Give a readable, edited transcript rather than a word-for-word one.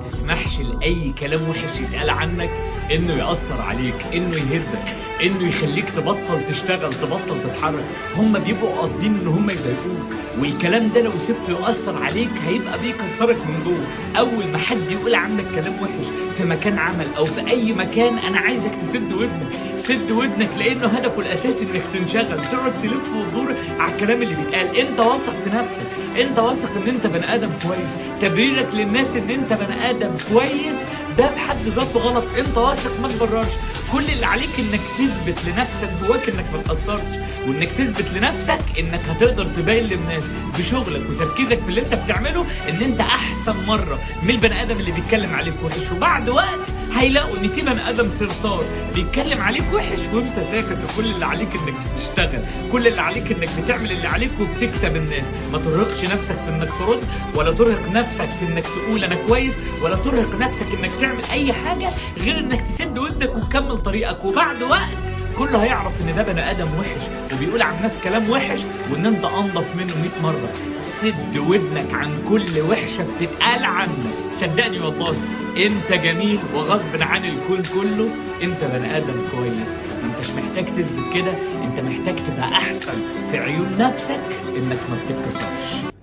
تسمحش لأي كلام وحش يتقال عنك إنه يأثر عليك، إنه يهدك، إنه يخليك تبطل تشتغل، تبطل تتحرك. هم بيبقوا قاصدين إن هم يضايقوك، والكلام ده لو سبته يأثر عليك هيبقى بيكسرك من جوه. أول ما حد يقول عنك كلام وحش في مكان عمل أو في أي مكان، أنا عايزك تسد ودنك، سد ودنك، لأنه هدفه الأساسي إنك تنشغل، تقعد تلف وتدور على الكلام اللي بيتقال. أنت واثق في نفسك، أنت واثق إن أنت بني آدم كويس، تبريرك للناس إن أنت بني آدم كويس ده بحد ذاته غلط. أنت واثق ما تبررش. كل اللي عليك إنك تثبت لنفسك جواك إنك ما تقصرتش، وإنك تثبت لنفسك إنك هتقدر تبين للناس بشغلك وتركيزك في اللي أنت بتعمله إن أنت أحسن مرة من البني آدم اللي بيتكلم عليك وحش. وبعد وقت هيلاقوا إن في بني آدم صرصار بيتكلم عليك وحش وأنت ساكت، وكل اللي عليك إنك بتشتغل، كل اللي عليك إنك بتعمل اللي عليك وبتكسب الناس. ما ترهقش نفسك في إنك ترد، ولا ترهق نفسك في إنك تقول أنا كويس، ولا ترهق نفسك إنك تعمل أي حاجة غير إنك تسد ودنك وتكمل طريقك. وبعد وقت كله هيعرف ان ده بني ادم وحش وبيقول عن الناس كلام وحش، وان انت انضف منه 100 مره. سد ودنك عن كل وحشه بتتقال عنك. صدقني والله انت جميل، وغصب عن الكون كله انت بني ادم كويس. ما انتش محتاج تثبت كده، انت محتاج تبقى احسن في عيون نفسك انك ما بتتكسرش.